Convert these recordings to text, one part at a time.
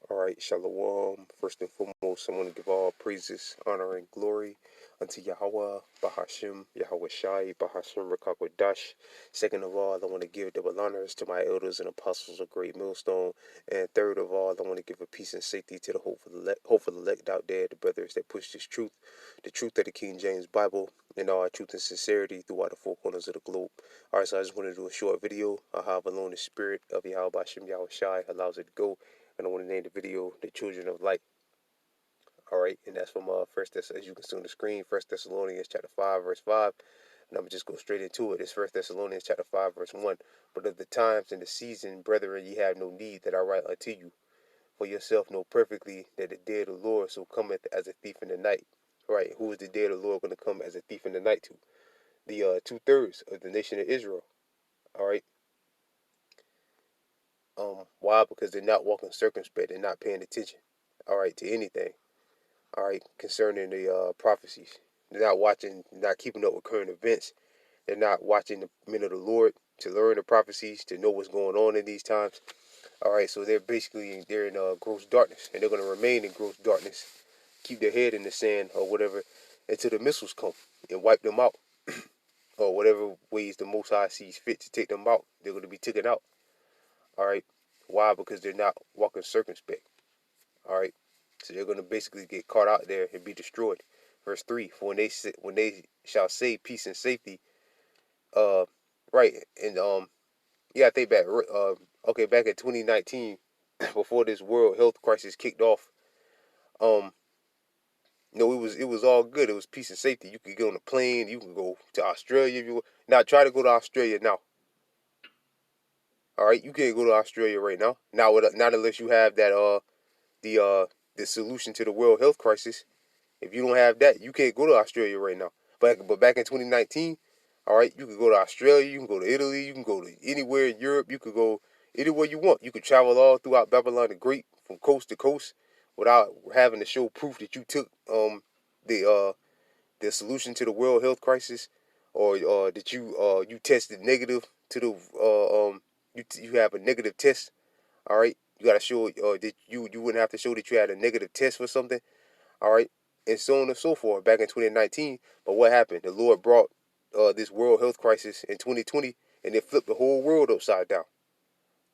All right, Shalom. First and foremost, I want to give all praises, honor, and glory unto Yahweh, Bahashim, Yahweh Shai, Bahashim, Rakakwadash. Second of all, I want to give double honors to my elders and apostles of Great Millstone. And third of all, I want to give a peace and safety to the hopeful elect out there, the brothers that push this truth, the truth of the King James Bible, and all truth and sincerity throughout the four corners of the globe. All right, so I just want to do a short video of how alone the spirit of Yahweh Bahashim, Yahweh Shai allows it to go. And I want to name the video "The Children of Light." All right, and that's from as you can see on the screen, First Thessalonians chapter 5 verse 5. And I'm just go straight into it. It's First Thessalonians chapter 5 verse 1. But of the times and the season, brethren, ye have no need that I write unto you. For yourself know perfectly that the day of the Lord so cometh as a thief in the night. All right, who is the day of the Lord going to come as a thief in the night to? The 2/3 of the nation of Israel. All right. Why? Because they're not walking circumspect. They're not paying attention. All right, to anything. All right, concerning the prophecies. They're not watching, not keeping up with current events. They're not watching the men of the Lord to learn the prophecies, to know what's going on in these times. All right, so they're in gross darkness, and they're going to remain in gross darkness, keep their head in the sand or whatever, until the missiles come and wipe them out, or whatever ways the Most High sees fit to take them out. They're going to be taken out. All right, why? Because they're not walking circumspect. All right, so they're going to basically get caught out there and be destroyed. Verse 3, for when they shall say peace and safety, uh, right, and yeah, I think back in 2019, before this world health crisis kicked off, um, it was all good. It was peace and safety. You could get on a plane, you can go to Australia if you want. Now try to go to Australia now. All right, you can't go to Australia right now. Not unless you have the uh the solution to the world health crisis. If you don't have that, you can't go to Australia right now. But back in 2019, all right, you could go to Australia, you can go to Italy, you can go to anywhere in Europe, you could go anywhere you want. You could travel all throughout Babylon the Great from coast to coast without having to show proof that you took the solution to the world health crisis, or that you tested negative to the you have a negative test. All right, you got to show that you wouldn't have to show that you had a negative test for something. All right, and so on and so forth back in 2019. But what happened? The Lord brought this world health crisis in 2020, and it flipped the whole world upside down.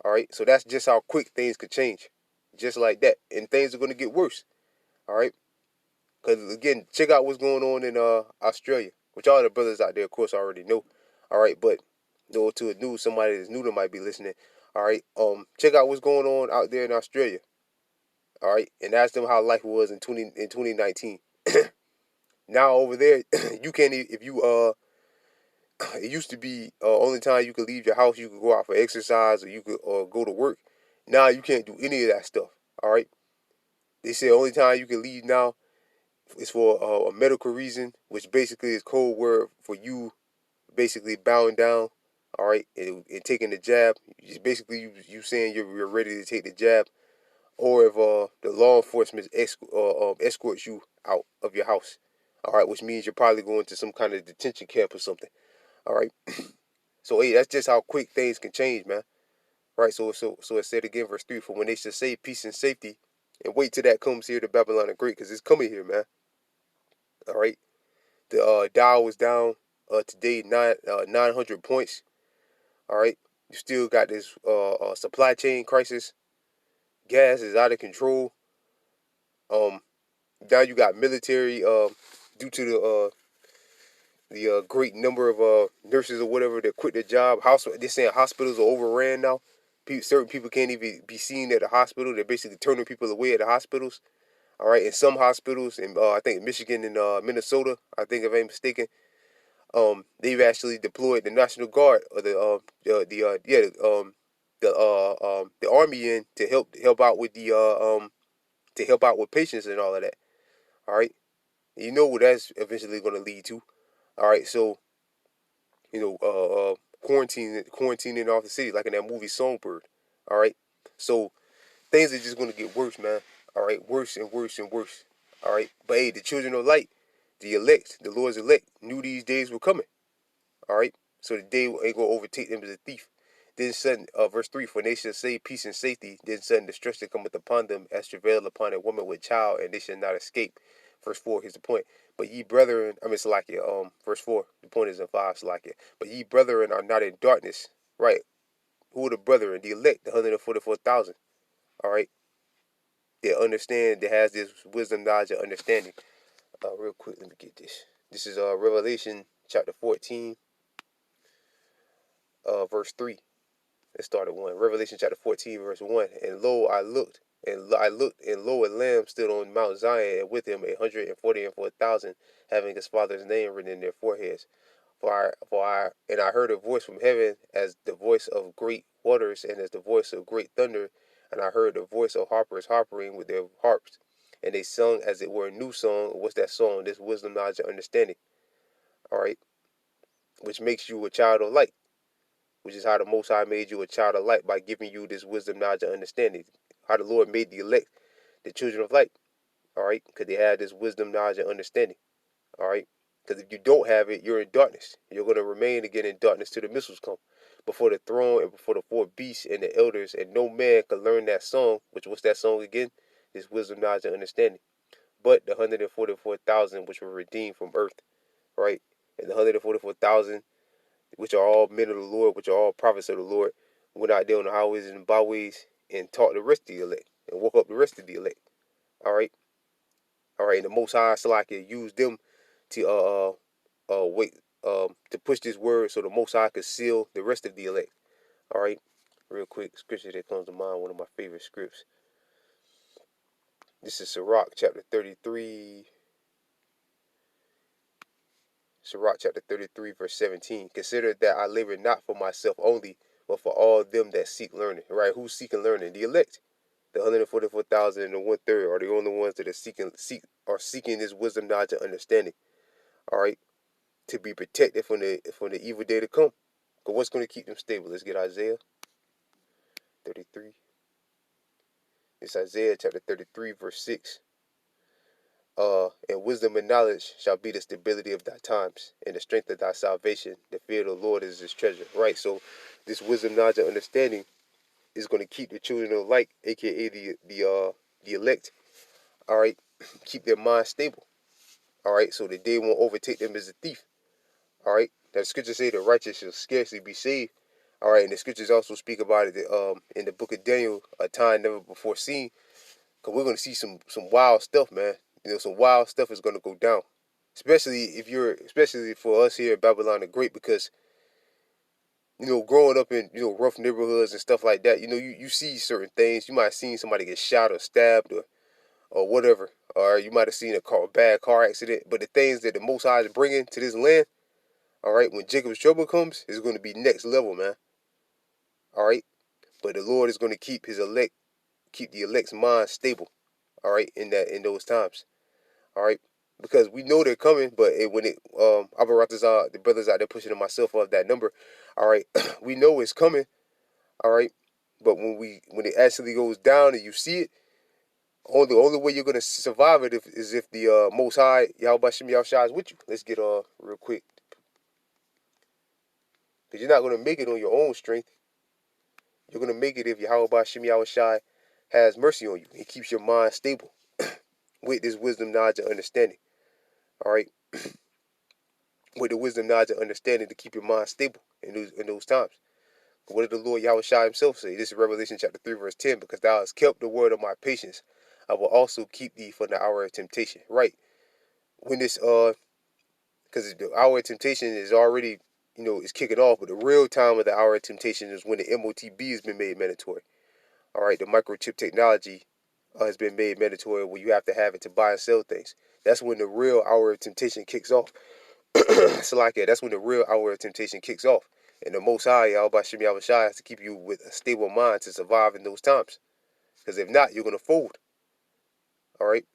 All right, so that's just how quick things could change, just like that, and things are going to get worse. All right, because again, check out what's going on in Australia, which all the brothers out there, of course, already know. All right, but to a somebody that's new that might be listening. All right, check out what's going on out there in Australia. All right, and ask them how life was in 2019. Now over there, you can't if you it used to be only time you could leave your house, you could go out for exercise or you could go to work. Now you can't do any of that stuff. All right, they say only time you can leave now is for a medical reason, which basically is code word for you basically bowing down. All right, and taking the jab. It's basically you saying you're ready to take the jab, or if the law enforcement escorts you out of your house. All right, which means you're probably going to some kind of detention camp or something. All right. So hey, that's just how quick things can change, man. Right. So it said again, verse 3, for when they shall say peace and safety, and wait till that comes here to Babylon the Great, because it's coming here, man. All right. The Dow was down today 900 points. All right. You still got this supply chain crisis. Gas is out of control. Um, Now you got military due to the great number of nurses or whatever that quit their job. They're saying hospitals are overran now. Certain people can't even be seen at the hospital. They're basically turning people away at the hospitals. All right, in some hospitals, in I think Michigan and Minnesota, I think if I'm mistaken, they've actually deployed the National Guard or the Army in to help out with to help out with patients and all of that. All right, you know what that's eventually going to lead to. All right, so quarantining off the city like in that movie Songbird. All right, so things are just going to get worse, man. All right, worse and worse and worse. All right, but hey, the children of light, the elect, the Lord's elect, knew these days were coming. All right, so the day ain't gonna overtake them as a thief. Then sudden, verse 3, for they shall say peace and safety, then sudden destruction cometh upon them, as travail upon a woman with child, and they shall not escape. Verse 4, here's the point. But ye brethren, Salakia, verse 4, the point is in 5, Salakia. But ye brethren are not in darkness, right? Who are the brethren? The elect, the 144,000, all right? They understand, that has this wisdom, knowledge, and understanding. Real quick, let me get this. This is Revelation chapter 14, verse 3. Let's start at 1. Revelation chapter 14, verse 1. And lo, I looked, and lo, a lamb stood on Mount Zion, and with him 144,000, having his father's name written in their foreheads. And I heard a voice from heaven as the voice of great waters, and as the voice of great thunder. And I heard the voice of harpers harping with their harps. And they sung as it were a new song. What's that song? This wisdom, knowledge, and understanding. All right. Which makes you a child of light. Which is how the Most High made you a child of light, by giving you this wisdom, knowledge, and understanding. How the Lord made the elect the children of light. All right. Because they had this wisdom, knowledge, and understanding. All right. Because if you don't have it, you're in darkness. You're going to remain again in darkness till the missiles come. Before the throne and before the four beasts and the elders, and no man could learn that song. What's that song again? This wisdom, knowledge, and understanding. But the 144,000 which were redeemed from earth, right? And the 144,000, which are all men of the Lord, which are all prophets of the Lord, went out there on the highways and the byways and taught the rest of the elect and woke up the rest of the elect. All right. All right. And the Most High Salakia used them to wait to push this word so the Most High could seal the rest of the elect. All right. Real quick scripture that comes to mind, one of my favorite scripts. This is Sirach chapter 33. Sirach chapter 33, verse 17. Consider that I labor not for myself only, but for all them that seek learning. Right? Who's seeking learning? The elect. The 144,000 and the 1/3 are the only ones that are seeking this wisdom, knowledge, and understanding. All right, to be protected from the evil day to come. But what's going to keep them stable? Let's get Isaiah 33. It's Isaiah chapter 33, verse 6. And wisdom and knowledge shall be the stability of thy times, and the strength of thy salvation. The fear of the Lord is his treasure. Right. So this wisdom, knowledge, and understanding is going to keep the children of light, aka the elect. All right, keep their mind stable. All right, so that they won't overtake them as a thief. All right, that scriptures say the righteous shall scarcely be saved. All right, and the scriptures also speak about it in the book of Daniel, a time never before seen. Cause we're gonna see some wild stuff, man. You know, some wild stuff is gonna go down. Especially for us here in Babylon the Great, because growing up in rough neighborhoods and stuff like that, you see certain things. You might have seen somebody get shot or stabbed or whatever, or you might have seen a bad car accident. But the things that the Most High is bringing to this land, all right, when Jacob's trouble comes, is going to be next level, man. All right, but the Lord is going to keep the elect's mind stable. All right, in those times. All right, because we know they're coming, but when Abaratazar, the brothers out there pushing myself off that number, all right, we know it's coming. All right, but when it actually goes down and you see it, the only way you're gonna survive it is if the Most High Yahweh Shem Yahushua is with you. Let's get real quick, because you're not gonna make it on your own strength. You're gonna make it if Yahweh Shem Yahushua has mercy on you and keeps your mind stable with this wisdom, knowledge, and understanding. All right, with the wisdom, knowledge, and understanding to keep your mind stable in those times. What did the Lord Yahushua himself say? This is Revelation chapter 3, verse 10. Because thou hast kept the word of my patience, I will also keep thee from the hour of temptation. Right. When this because the hour of temptation is already, is kicking off, but the real time of the hour of temptation is when the MOTB has been made mandatory. All right, the microchip technology has been made mandatory, where you have to have it to buy and sell things. That's when the real hour of temptation kicks off. So like that, that's when the real hour of temptation kicks off. And the Most High, Yahweh Shem Yahushua, has to keep you with a stable mind to survive in those times. Because if not, you're going to fold. All right?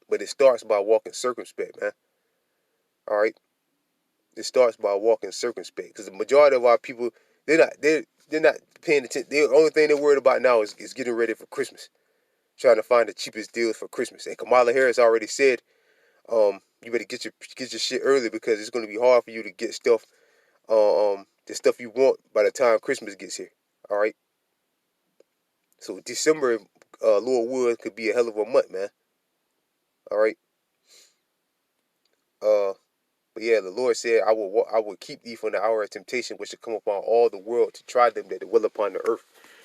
But it starts by walking circumspect, man. All right? It starts by walking circumspect. Because the majority of our people, they're not paying attention. The only thing they're worried about now is getting ready for Christmas. Trying to find the cheapest deals for Christmas. And Kamala Harris already said, you better get your shit early, because it's going to be hard for you to get stuff to the stuff you want by the time Christmas gets here. All right. So December, Lord Wood could be a hell of a month, man. All right. But yeah, the Lord said, I will keep thee from the hour of temptation, which shall come upon all the world to try them that dwell upon the earth.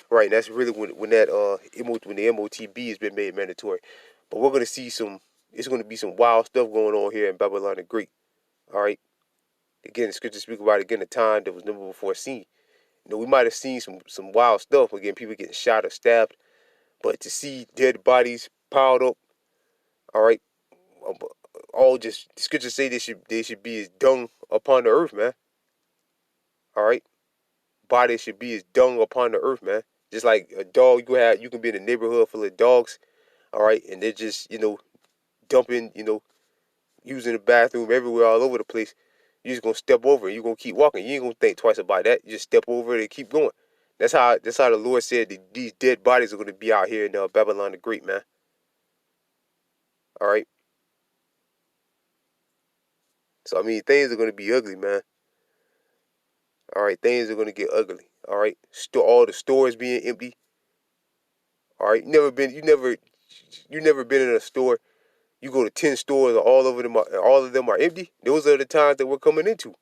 Right. And that's really when that when the MOTB has been made mandatory. But we're gonna see some. It's gonna be some wild stuff going on here in Babylon the Great. All right. Again, the scriptures speak about again a time that was never before seen. We might have seen some wild stuff. Again, people getting shot or stabbed, but to see dead bodies piled up, all right, all just the scriptures say they should be as dung upon the earth, man. All right, bodies should be as dung upon the earth, man. Just like a dog, you can be in a neighborhood full of dogs, all right, and they're just dumping, using the bathroom everywhere, all over the place. You're just gonna step over it. You're gonna keep walking. You ain't gonna think twice about that. You just step over it and keep going. That's how the Lord said that these dead bodies are gonna be out here in Babylon the Great, man. All right. So I mean, things are gonna be ugly, man. All right, things are gonna get ugly. All right, all the stores being empty. All right, you never been in a store. You go to 10 stores, all of them are empty. Those are the times that we're coming into.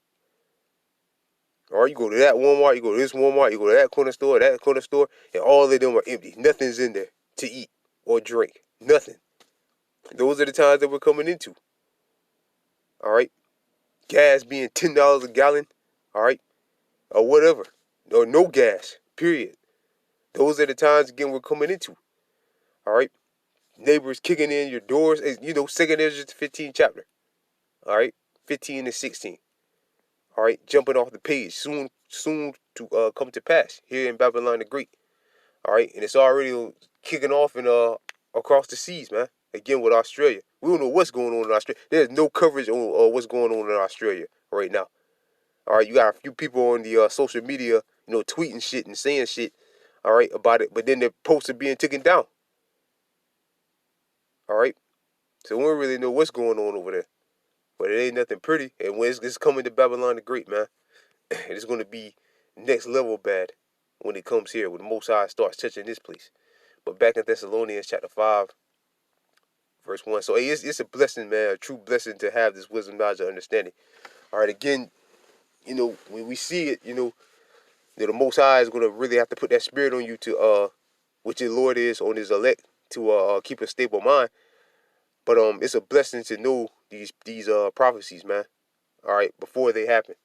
All right, you go to that Walmart, you go to this Walmart, you go to that corner store, and all of them are empty. Nothing's in there to eat or drink. Nothing. Those are the times that we're coming into. All right, gas being $10 a gallon. All right, or whatever, or no gas. Period. Those are the times again we're coming into. All right, neighbors kicking in your doors. Second Ezra 15 chapter. All right, 15 and 16. All right, jumping off the page soon to come to pass here in Babylon the Great. All right, and it's already kicking off in across the seas, man. Again with Australia, we don't know what's going on in Australia. There's no coverage on what's going on in Australia right now. All right, you got a few people on the social media, tweeting shit and saying shit, all right, about it, but then their posts are being taken down. All right, so we don't really know what's going on over there, but it ain't nothing pretty. And when it's coming to Babylon the Great, man, it's going to be next level bad when it comes here, when the Most High starts touching this place. But back in Thessalonians chapter 5, verse 1. So hey, it's a blessing, man, a true blessing to have this wisdom, knowledge, and understanding. All right, again, when we see it, that the Most High is going to really have to put that spirit on you to, which the Lord is on his elect, to keep a stable mind. But it's a blessing to know these prophecies, man. All right, before they happen.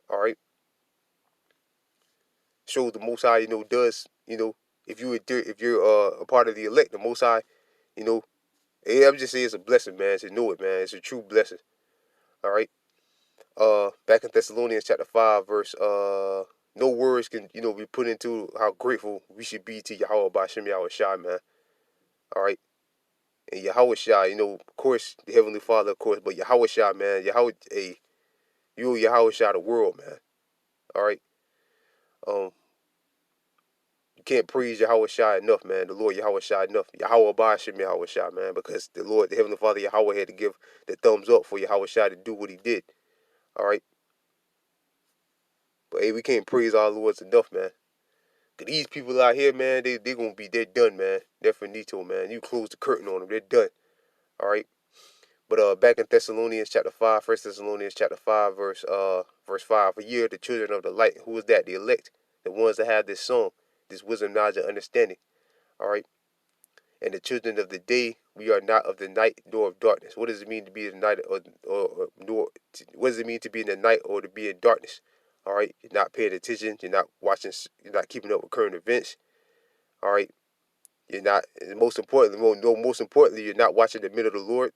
All right, shows the Most High, does if you're a part of the elect, the Most High, you know, I'm just saying it's a blessing, man. To know it, man. It's a true blessing. All right. Back in Thessalonians chapter 5, verse no words can be put into how grateful we should be to Yahweh by Shem Yahweh Shai, man. All right. And Yahweh Shai, of course, the Heavenly Father, of course, but Yahweh Shai, man, Yahweh Shai the world, man. All right. Um, you can't praise Yahweh Shai enough, man. The Lord Yahweh Shai enough. Yahweh by Shem Yahweh Shai, man, because the Lord, the Heavenly Father, Yahweh had to give the thumbs up for Yahweh Shai to do what he did. All right. But hey, we can't praise our Lords enough, man. Cause these people out here, man, they're done, man. They're finito, man. You close the curtain on them, they're done. All right. But back in Thessalonians chapter 5, First Thessalonians chapter 5, verse 5. For ye are the children of the light. Who is that? The elect, the ones that have this song, this wisdom, knowledge, and understanding. All right. And the children of the day, we are not of the night nor of darkness. What does it mean to be in the night, what does it mean to be in the night or to be in darkness? All right. You're not paying attention. You're not watching. You're not keeping up with current events. All right. You're not. Most importantly, you're not watching the men of the Lord.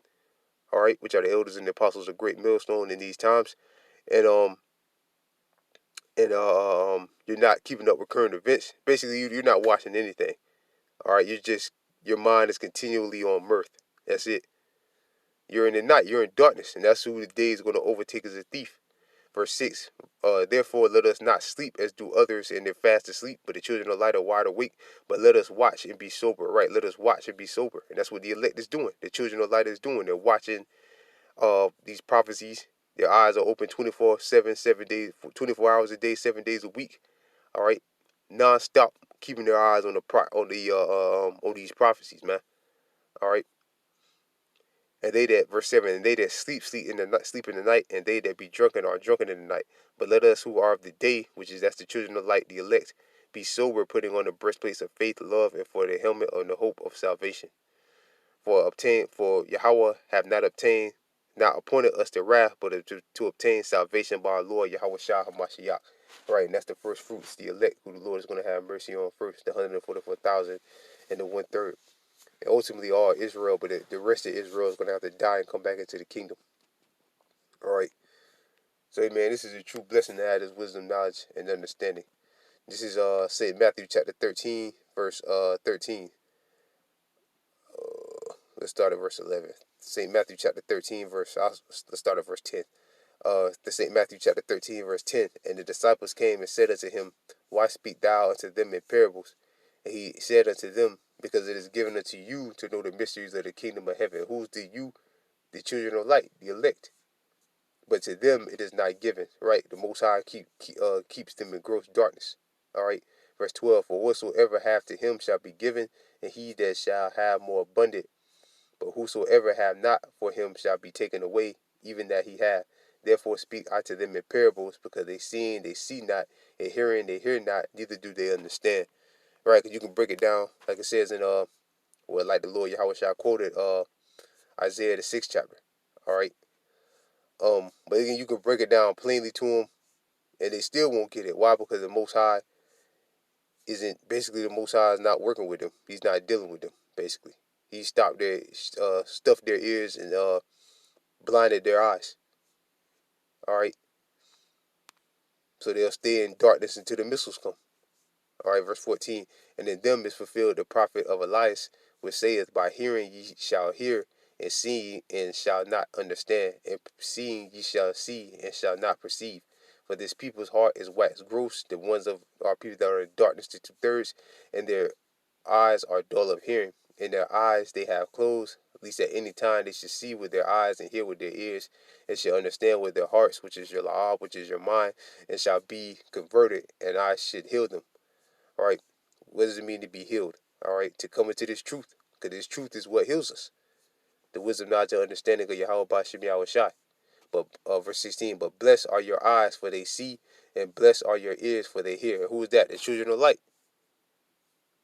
All right, which are the elders and the apostles of great millstone in these times, and you're not keeping up with current events. Basically, you're not watching anything. All right, your mind is continually on mirth. That's it. You're in the night. You're in darkness, and that's who the day is going to overtake as a thief. Verse 6, therefore let us not sleep as do others in their fast asleep, but the children of light are wide awake. But let us watch and be sober, right? Let us watch and be sober. And that's what the elect is doing. The children of light is doing. They're watching these prophecies, Their eyes are open 24/7, 7 days, 24 hours a day, 7 days a week. All right, non-stop, keeping their eyes on on these prophecies, man. All right, and they that verse 7, and they that sleep in the night, sleep in the night, and they that be drunken are drunken in the night. But let us who are of the day, which is that's the children of light, the elect, be sober, putting on the breastplate of faith, love, and for the helmet of the hope of salvation. For Yahweh have not appointed us to wrath, but to obtain salvation by our Lord Yahweh Shah Hamashiach. Right, and that's the first fruits, the elect, who the Lord is going to have mercy on first, the 144,000 and the 1/3. And ultimately all Israel, but the rest of Israel is going to have to die and come back into the kingdom. All right. So, man, this is a true blessing to have this wisdom, knowledge, and understanding. This is St. Matthew chapter 13, verse 13. Let's start at verse 11. St. Matthew chapter 13, let's start at verse 10. The St. Matthew chapter 13, verse 10. And the disciples came and said unto him, Why speak thou unto them in parables? And he said unto them, Because it is given unto you to know the mysteries of the kingdom of heaven. Who's the you? The children of light, the elect. But to them it is not given, right? The Most High keeps them in gross darkness, all right? Verse 12, For whatsoever hath to him shall be given, and he that shall have more abundant. But whosoever have not, for him shall be taken away, even that he have. Therefore speak I to them in parables, because they see not, and hearing, they hear not, neither do they understand. Right? Because you can break it down, like it says in, like the Lord Yahweh Shah quoted, Isaiah the 6th chapter. All right? But again, you can break it down plainly to them, and they still won't get it. Why? Because the Most High the Most High is not working with them. He's not dealing with them, basically. He stuffed their ears and blinded their eyes. All right, so they'll stay in darkness until the missiles come. All right, verse 14. And in them is fulfilled the prophet of Elias, which saith, By hearing ye shall hear, and seeing and shall not understand, and seeing ye shall see and shall not perceive. For this people's heart is waxed gross, the ones of our people that are in darkness to 2/3, and their eyes are dull of hearing. In their eyes they have closed, at least at any time they should see with their eyes and hear with their ears, and shall understand with their hearts, which is your la'ab, which is your mind, and shall be converted, and I should heal them. All right, what does it mean to be healed? All right, to come into this truth, because this truth is what heals us. The wisdom, knowledge, and understanding of Yahweh Bashim Yahweh Shai. But verse 16, but blessed are your eyes, for they see, and blessed are your ears, for they hear. And who is that? The children of light.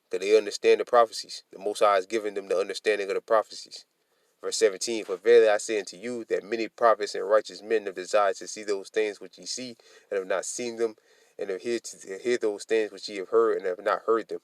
Because they understand the prophecies. The Most High has given them the understanding of the prophecies. Verse 17, for verily I say unto you that many prophets and righteous men have desired to see those things which ye see, and have not seen them, and have hear those things which ye have heard, and have not heard them.